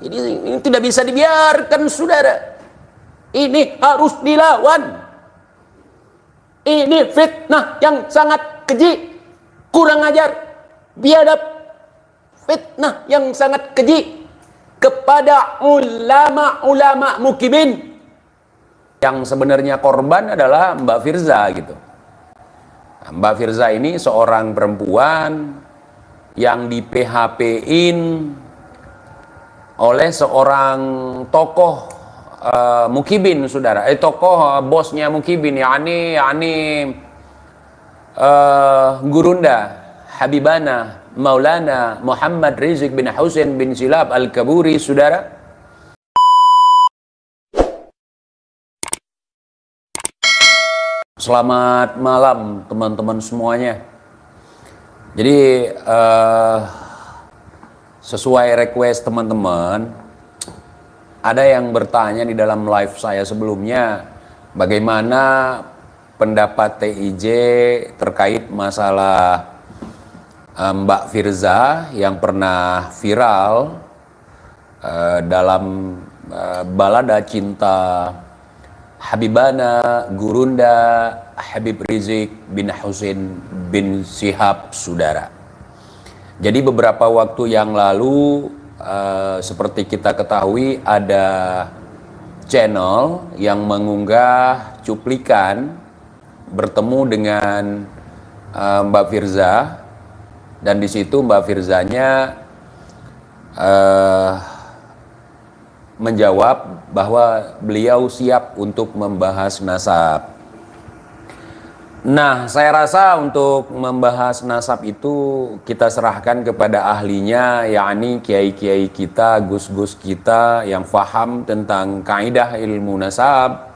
Ini tidak bisa dibiarkan, saudara. Ini harus dilawan. Ini fitnah yang sangat keji, kurang ajar, biadab. Fitnah yang sangat keji kepada ulama-ulama mukibin. Yang sebenarnya korban adalah Mbak Firza gitu. Mbak Firza ini seorang perempuan yang di PHP-in oleh seorang tokoh mukibin, saudara. Tokoh bosnya mukibin, yakni Gurunda Habibana Maulana Muhammad Rizik bin Husain bin Shihab Al-Kaburi, saudara. Selamat malam teman-teman semuanya. Jadi sesuai request teman-teman, ada yang bertanya di dalam live saya sebelumnya, bagaimana pendapat TIJ terkait masalah Mbak Firza yang pernah viral dalam balada cinta Habibana Gurunda Habib Rizik bin Husain bin Shihab, saudara. Jadi beberapa waktu yang lalu seperti kita ketahui ada channel yang mengunggah cuplikan bertemu dengan Mbak Firza, dan di situ Mbak Firzanya menjawab bahwa beliau siap untuk membahas nasab. Nah, saya rasa untuk membahas nasab itu kita serahkan kepada ahlinya, yakni kiai-kiai kita, gus-gus kita yang faham tentang kaidah ilmu nasab.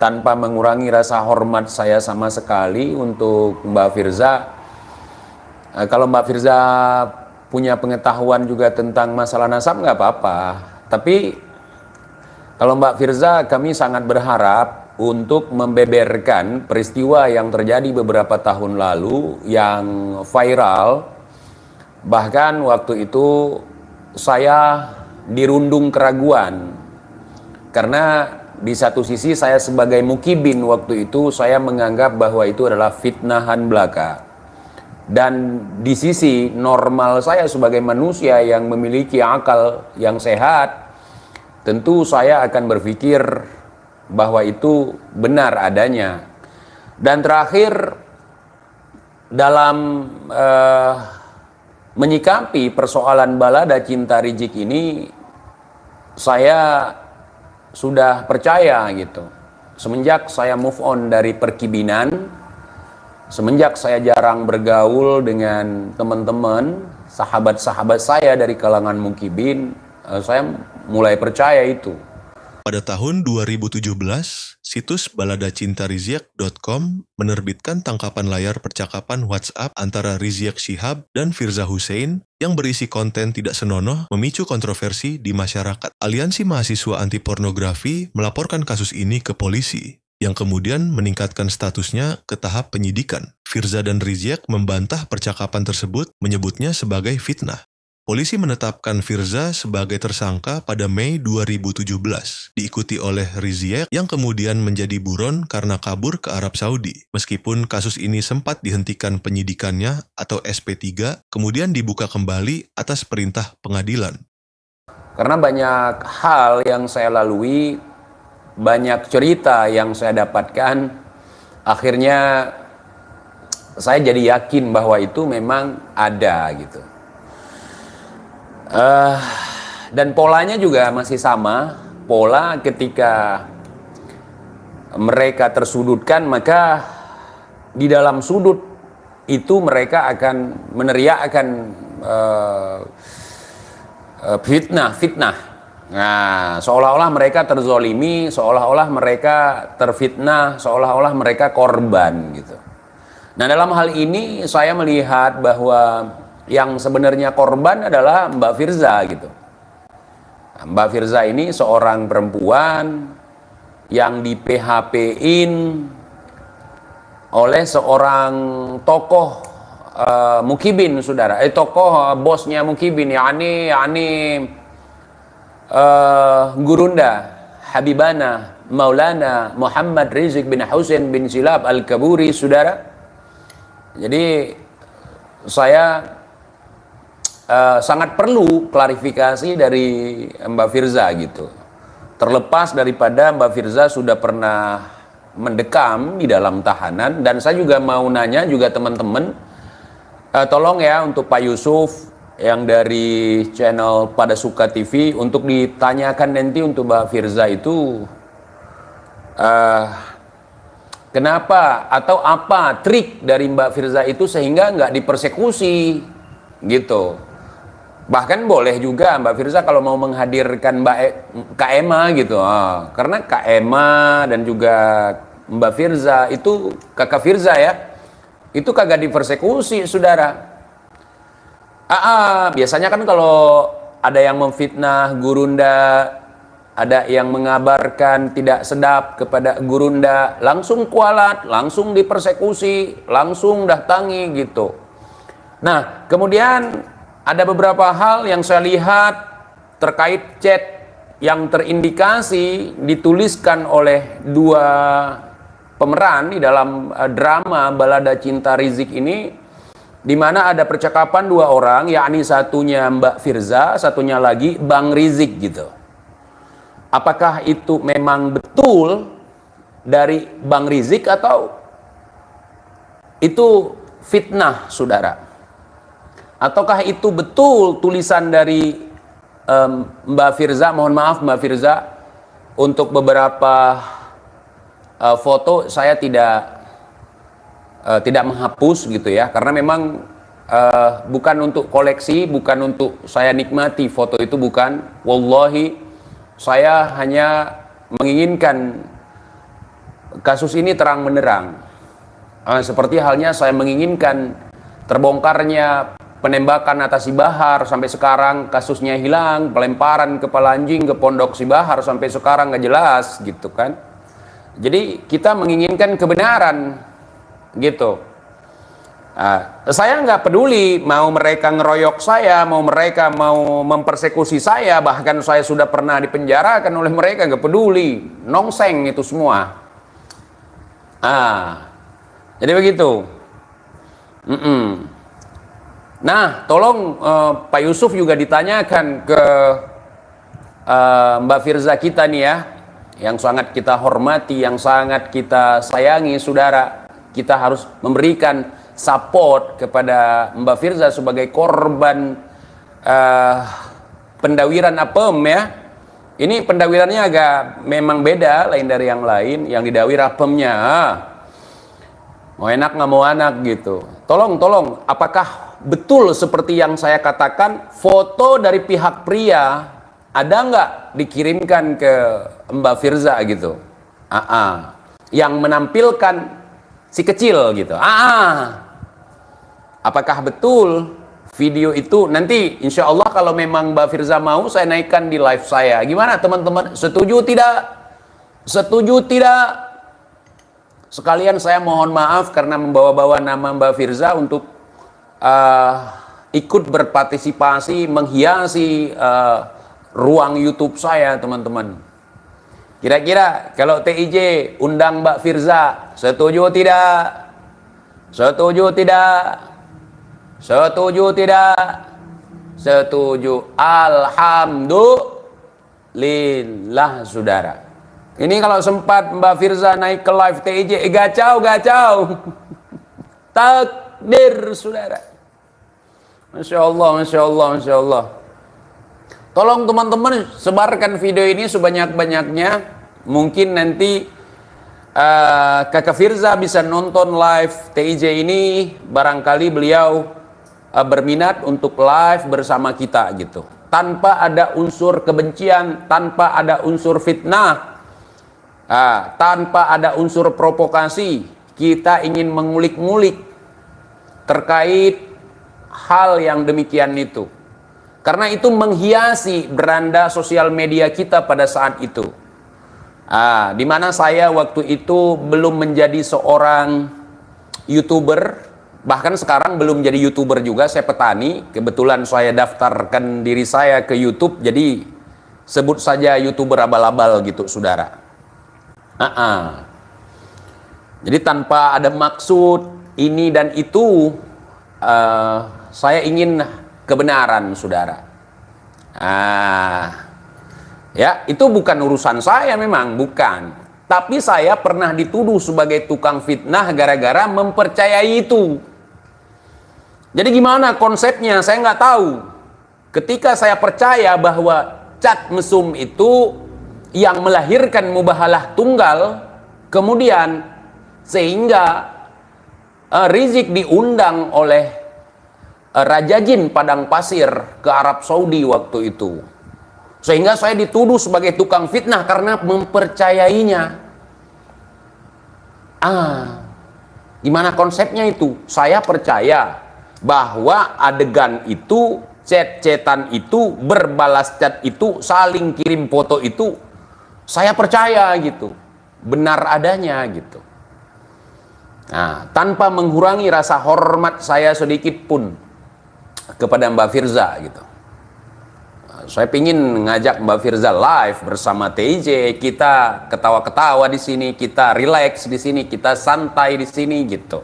Tanpa mengurangi rasa hormat saya sama sekali untuk Mbak Firza. Kalau Mbak Firza punya pengetahuan juga tentang masalah nasab, nggak apa-apa. Tapi kalau Mbak Firza, kami sangat berharap untuk membeberkan peristiwa yang terjadi beberapa tahun lalu yang viral. Bahkan waktu itu saya dirundung keraguan, karena di satu sisi saya sebagai mukibin waktu itu saya menganggap bahwa itu adalah fitnahan belaka. Dan di sisi normal saya sebagai manusia yang memiliki akal yang sehat, tentu saya akan berpikir bahwa itu benar adanya. Dan terakhir, dalam menyikapi persoalan balada cinta Rizik ini, saya sudah percaya gitu. Semenjak saya move on dari perkibinan, semenjak saya jarang bergaul dengan teman-teman, sahabat-sahabat saya dari kalangan mukibin, saya mulai percaya itu. Pada tahun 2017, situs baladacintarizik.com menerbitkan tangkapan layar percakapan WhatsApp antara Rizik Shihab dan Firza Husein yang berisi konten tidak senonoh memicu kontroversi di masyarakat. Aliansi Mahasiswa Anti Pornografi melaporkan kasus ini ke polisi, yang kemudian meningkatkan statusnya ke tahap penyidikan. Firza dan Rizik membantah percakapan tersebut, menyebutnya sebagai fitnah. Polisi menetapkan Firza sebagai tersangka pada Mei 2017, diikuti oleh Rizik yang kemudian menjadi buron karena kabur ke Arab Saudi. Meskipun kasus ini sempat dihentikan penyidikannya atau SP3, kemudian dibuka kembali atas perintah pengadilan. Karena banyak hal yang saya lalui, banyak cerita yang saya dapatkan, akhirnya saya jadi yakin bahwa itu memang ada gitu. Dan polanya juga masih sama. Pola ketika mereka tersudutkan, maka di dalam sudut itu mereka akan meneriakkan fitnah. Nah, seolah-olah mereka terzolimi, seolah-olah mereka terfitnah, seolah-olah mereka korban gitu. Nah, dalam hal ini saya melihat bahwa yang sebenarnya korban adalah Mbak Firza gitu. Mbak Firza ini seorang perempuan yang di PHP-in oleh seorang tokoh Mukibin, saudara. Tokoh bosnya Mukibin, yakni Gurunda Habibana Maulana Muhammad Rizik bin Husain bin Silab Al-Kaburi, saudara. Jadi saya sangat perlu klarifikasi dari Mbak Firza gitu. Terlepas daripada Mbak Firza sudah pernah mendekam di dalam tahanan, dan saya juga mau nanya juga teman-teman, tolong ya untuk Pak Yusuf yang dari channel Pada Suka TV untuk ditanyakan nanti untuk Mbak Firza itu kenapa atau apa trik dari Mbak Firza itu sehingga nggak dipersekusi gitu. Bahkan boleh juga Mbak Firza kalau mau menghadirkan Kak Emma gitu, karena Kak Emma dan juga Mbak Firza itu kakak Firza ya, itu kagak dipersekusi, saudara. Biasanya kan kalau ada yang memfitnah Gurunda, ada yang mengabarkan tidak sedap kepada Gurunda, langsung kualat, langsung dipersekusi, langsung datangi gitu. Nah, kemudian ada beberapa hal yang saya lihat terkait chat yang terindikasi dituliskan oleh dua pemeran di dalam drama Balada Cinta Rizik ini, di mana ada percakapan dua orang, yakni satunya Mbak Firza, satunya lagi Bang Rizik gitu. Apakah itu memang betul dari Bang Rizik atau itu fitnah, saudara? Ataukah itu betul tulisan dari Mbak Firza? Mohon maaf Mbak Firza, untuk beberapa foto saya tidak menghapus gitu ya, karena memang bukan untuk koleksi, bukan untuk saya nikmati foto itu, bukan. Wallahi, saya hanya menginginkan kasus ini terang benderang, seperti halnya saya menginginkan terbongkarnya penembakan atas Sibahar, sampai sekarang kasusnya hilang, pelemparan kepala anjing ke pondok Sibahar sampai sekarang nggak jelas gitu kan. Jadi kita menginginkan kebenaran gitu. Saya nggak peduli mau mereka ngeroyok saya, mau mereka mau mempersekusi saya, bahkan saya sudah pernah dipenjarakan oleh mereka, nggak peduli, nongseng itu semua. Jadi begitu. Nah, tolong Pak Yusuf juga ditanyakan ke Mbak Firza kita nih ya, yang sangat kita hormati, yang sangat kita sayangi, saudara. Kita harus memberikan support kepada Mbak Firza sebagai korban pendawiran apem ya. Ini pendawirannya agak memang beda, lain dari yang lain. Yang didawir apemnya, mau enak nggak mau anak gitu. Tolong, apakah betul seperti yang saya katakan, foto dari pihak pria ada nggak dikirimkan ke Mbak Firza gitu? Yang menampilkan si kecil gitu. Apakah betul video itu? Nanti insya Allah kalau memang Mbak Firza mau, saya naikkan di live saya. Gimana teman-teman? Setuju tidak? Setuju tidak? Sekalian saya mohon maaf karena membawa-bawa nama Mbak Firza untuk ikut berpartisipasi menghiasi ruang YouTube saya, teman-teman. Kira-kira kalau TIJ undang Mbak Firza, setuju tidak? Setuju tidak? Setuju tidak? Setuju. Alhamdulillah, saudara. Ini kalau sempat Mbak Firza naik ke live TIJ, gacau. Takdir, saudara. Masya Allah. Tolong teman-teman sebarkan video ini sebanyak-banyaknya. Mungkin nanti Kakak Firza bisa nonton live TIJ ini, barangkali beliau berminat untuk live bersama kita gitu, tanpa ada unsur kebencian, tanpa ada unsur fitnah, tanpa ada unsur provokasi. Kita ingin mengulik-ngulik terkait hal yang demikian itu, karena itu menghiasi beranda sosial media kita pada saat itu. Dimana saya waktu itu belum menjadi seorang YouTuber, Bahkan sekarang belum jadi YouTuber juga, saya petani. Kebetulan saya daftarkan diri saya ke YouTube, jadi sebut saja YouTuber abal-abal gitu, saudara. Jadi tanpa ada maksud ini dan itu, saya ingin kebenaran, saudara. Ya, itu bukan urusan saya, memang bukan. Tapi saya pernah dituduh sebagai tukang fitnah gara-gara mempercayai itu. Jadi gimana konsepnya? Saya nggak tahu. Ketika saya percaya bahwa cat mesum itu yang melahirkan mubahalah tunggal, kemudian sehingga Rizik diundang oleh Raja Jin Padang Pasir ke Arab Saudi waktu itu. Sehingga saya dituduh sebagai tukang fitnah karena mempercayainya. Gimana konsepnya itu? Saya percaya bahwa adegan itu, chat-chatan itu, berbalas chat itu, saling kirim foto itu, saya percaya gitu, benar adanya gitu. Nah, tanpa mengurangi rasa hormat saya sedikit pun kepada Mbak Firza gitu. Saya pingin ngajak Mbak Firza live bersama TJ, kita ketawa-ketawa di sini, kita relax di sini, kita santai di sini gitu.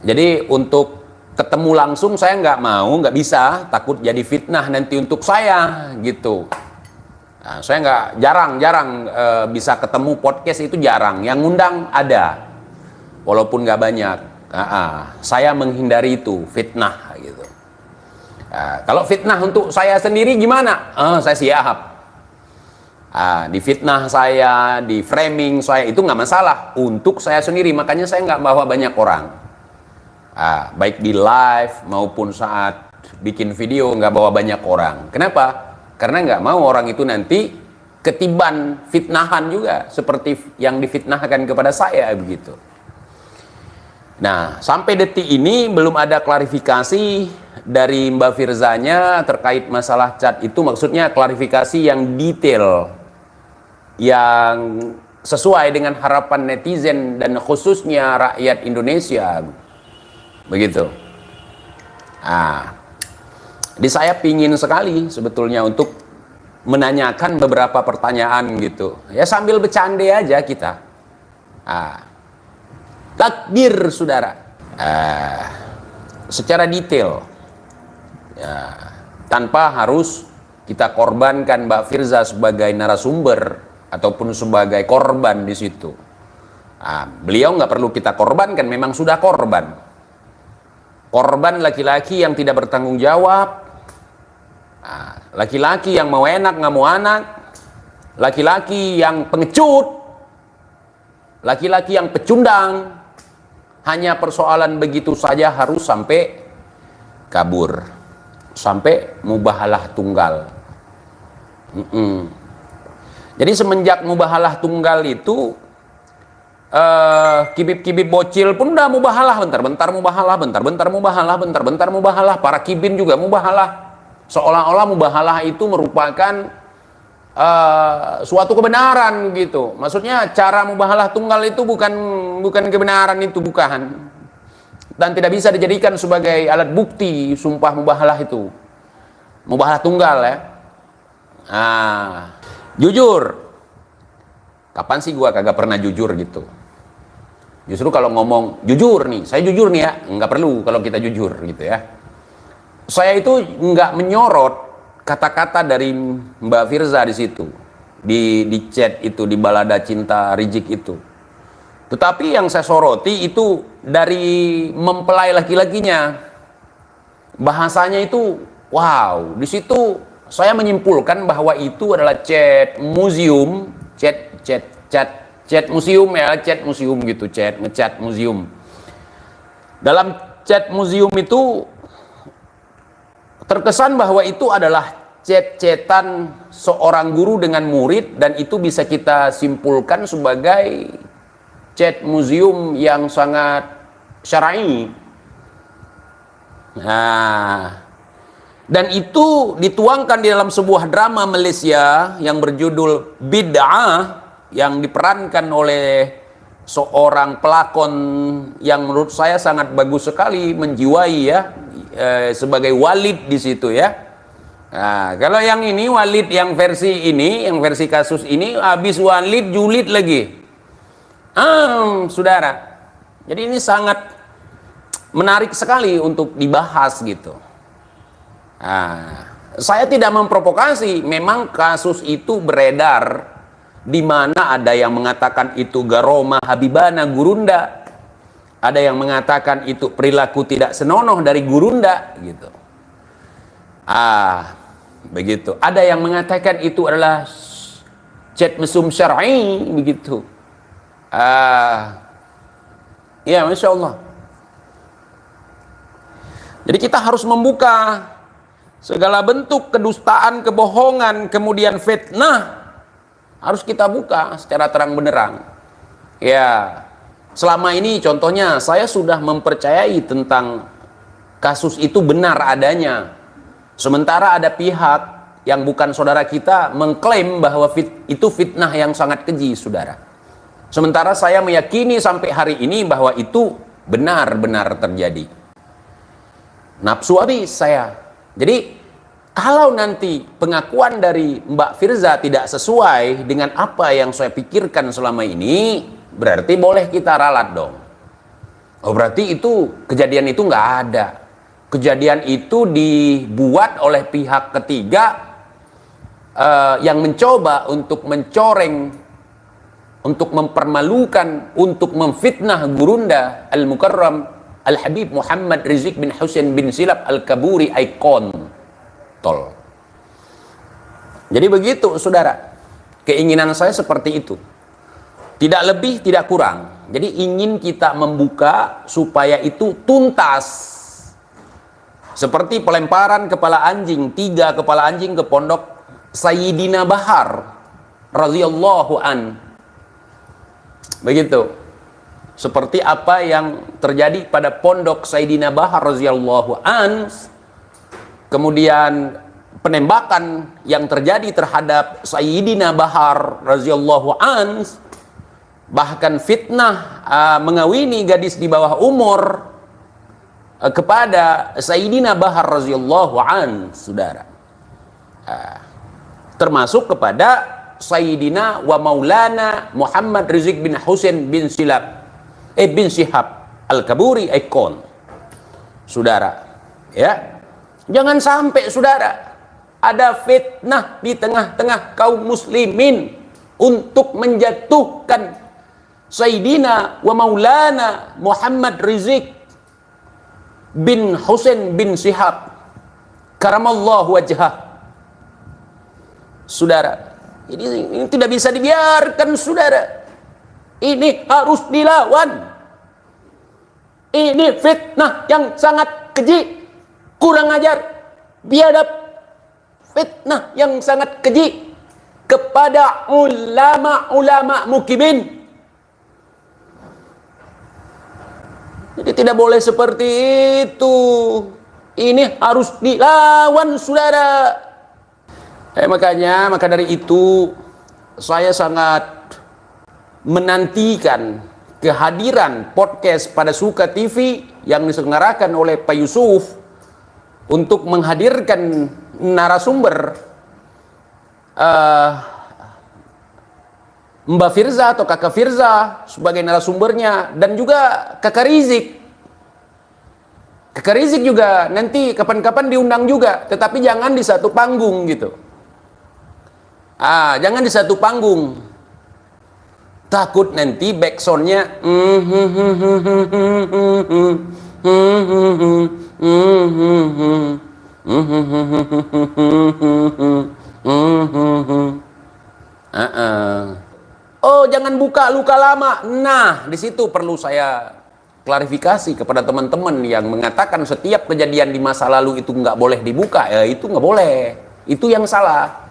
Jadi untuk ketemu langsung saya nggak mau, nggak bisa, takut jadi fitnah nanti untuk saya gitu. Saya jarang bisa ketemu, podcast itu jarang. Yang ngundang ada, walaupun nggak banyak. Saya menghindari itu fitnah gitu. Kalau fitnah untuk saya sendiri gimana? Saya siap. Di fitnah saya, di framing saya itu nggak masalah untuk saya sendiri. Makanya saya nggak bawa banyak orang. Baik di live maupun saat bikin video nggak bawa banyak orang. Kenapa? Karena nggak mau orang itu nanti ketiban fitnahan juga seperti yang difitnahkan kepada saya begitu. Nah, sampai detik ini belum ada klarifikasi dari Mbak Firzanya terkait masalah chat itu, maksudnya klarifikasi yang detail, yang sesuai dengan harapan netizen dan khususnya rakyat Indonesia. Begitu. Jadi saya pingin sekali sebetulnya untuk menanyakan beberapa pertanyaan gitu. Ya sambil bercanda aja kita. Takbir, saudara. Secara detail. Tanpa harus kita korbankan Mbak Firza sebagai narasumber ataupun sebagai korban di situ. Beliau nggak perlu kita korbankan, memang sudah korban. Korban laki-laki yang tidak bertanggung jawab, laki-laki yang mau enak nggak mau anak, laki-laki yang pengecut, laki-laki yang pecundang. Hanya persoalan begitu saja harus sampai kabur, sampai mubahalah tunggal. Jadi semenjak mubahalah tunggal itu, kibib-kibib bocil pun udah mubahalah, bentar-bentar mubahalah, bentar-bentar mubahalah, bentar-bentar mubahalah. Para kibin juga mubahalah. Seolah-olah mubahalah itu merupakan suatu kebenaran gitu. Maksudnya cara mubahalah tunggal itu bukan kebenaran, itu bukan. Dan tidak bisa dijadikan sebagai alat bukti sumpah mubahalah itu. Mubahalah tunggal ya. Jujur. Kapan sih gua kagak pernah jujur gitu. Justru kalau ngomong jujur nih, saya jujur nih ya, nggak perlu kalau kita jujur gitu ya. Saya itu nggak menyorot kata-kata dari Mbak Firza di situ, di chat itu, di balada cinta Rizik itu. Tetapi yang saya soroti itu dari mempelai laki-lakinya. Bahasanya itu, wow, di situ saya menyimpulkan bahwa itu adalah chat museum, chat museum ya, chat museum gitu, ngechat museum. Dalam chat museum itu terkesan bahwa itu adalah chat-chatan seorang guru dengan murid, dan itu bisa kita simpulkan sebagai chat museum yang sangat syar'i. Dan itu dituangkan di dalam sebuah drama Malaysia yang berjudul Bid'ah, yang diperankan oleh seorang pelakon yang menurut saya sangat bagus sekali, menjiwai ya, sebagai Walid di situ ya. Nah, kalau yang ini Walid yang versi ini, yang versi kasus ini, habis Walid julid lagi. Saudara. Jadi ini sangat menarik sekali untuk dibahas gitu. Saya tidak memprovokasi, memang kasus itu beredar di mana ada yang mengatakan itu garoma habibana gurunda, ada yang mengatakan itu perilaku tidak senonoh dari gurunda gitu. Begitu. Ada yang mengatakan itu adalah chat mesum syar'i begitu. Ya, Masya Allah. Jadi kita harus membuka segala bentuk kedustaan, kebohongan, kemudian fitnah, harus kita buka secara terang benderang. Ya, selama ini contohnya saya sudah mempercayai tentang kasus itu benar adanya. Sementara ada pihak yang bukan saudara kita mengklaim bahwa itu fitnah yang sangat keji, saudara. Sementara saya meyakini sampai hari ini bahwa itu benar-benar terjadi. Nafsu habis saya. Jadi kalau nanti pengakuan dari Mbak Firza tidak sesuai dengan apa yang saya pikirkan selama ini, berarti boleh kita ralat dong. Oh, berarti itu kejadian itu nggak ada. Kejadian itu dibuat oleh pihak ketiga yang mencoba untuk mencoreng, untuk mempermalukan, untuk memfitnah gurunda Al-Mukarram Al-Habib Muhammad Rizik bin Husain bin Silap Al-Kaburi Aikon. Jadi begitu, saudara. Keinginan saya seperti itu. Tidak lebih, tidak kurang. Jadi ingin kita membuka supaya itu tuntas. Seperti pelemparan kepala anjing, 3 kepala anjing ke pondok Sayyidina Bahar radhiyallahu an. Begitu. Seperti apa yang terjadi pada pondok Sayyidina Bahar radhiyallahu an. Kemudian penembakan yang terjadi terhadap Sayyidina Bahar radhiyallahu an, bahkan fitnah mengawini gadis di bawah umur kepada Sayyidina Bahar radhiyallahu an, saudara. Termasuk kepada Sayyidina wa Maulana Muhammad Rizik bin Husain bin Shihab Al-Kaburi Aikon, saudara. Ya, jangan sampai saudara ada fitnah di tengah-tengah kaum muslimin untuk menjatuhkan Sayyidina wa Maulana Muhammad Rizik bin Husain bin Shihab karamallahu wajhah. Saudara, ini tidak bisa dibiarkan, saudara. Ini harus dilawan. Ini fitnah yang sangat keji, kurang ajar, biadab, fitnah yang sangat keji kepada ulama-ulama mukibin. Jadi tidak boleh seperti itu. Ini harus dilawan, saudara. Maka dari itu saya sangat menantikan kehadiran podcast Pada Suka TV yang diselenggarakan oleh Pak Yusuf untuk menghadirkan narasumber Mbak Firza atau Kakak Firza sebagai narasumbernya, dan juga Kakak Rizik. Kakak Rizik juga nanti kapan-kapan diundang juga, tetapi jangan di satu panggung gitu. Jangan di satu panggung. Takut nanti backsoundnya oh, jangan buka luka lama. Nah, di situ perlu saya klarifikasi kepada teman-teman yang mengatakan setiap kejadian di masa lalu itu nggak boleh dibuka. Ya, itu nggak boleh. Itu yang salah.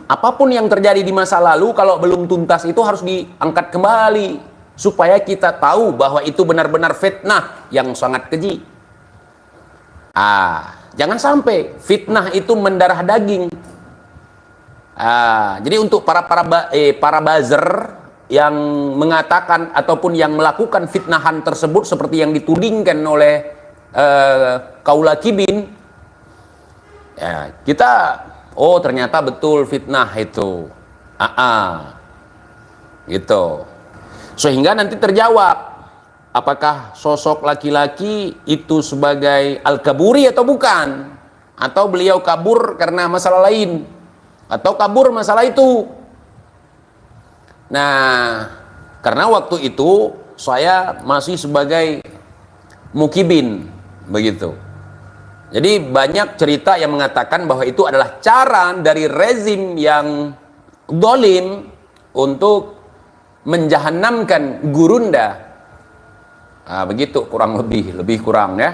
Apapun yang terjadi di masa lalu, kalau belum tuntas itu harus diangkat kembali supaya kita tahu bahwa itu benar-benar fitnah yang sangat keji. Jangan sampai fitnah itu mendarah daging. Jadi untuk para buzzer yang mengatakan ataupun yang melakukan fitnahan tersebut seperti yang ditudingkan oleh Kaula Kibin, ya kita oh ternyata betul fitnah itu, gitu. Sehingga nanti terjawab apakah sosok laki-laki itu sebagai Al-Kaburi atau bukan, atau beliau kabur karena masalah lain, atau kabur masalah itu. Nah, karena waktu itu saya masih sebagai mukibin, begitu. Jadi banyak cerita yang mengatakan bahwa itu adalah cara dari rezim yang zalim untuk menjahannamkan gurunda. Begitu kurang lebih kurang ya.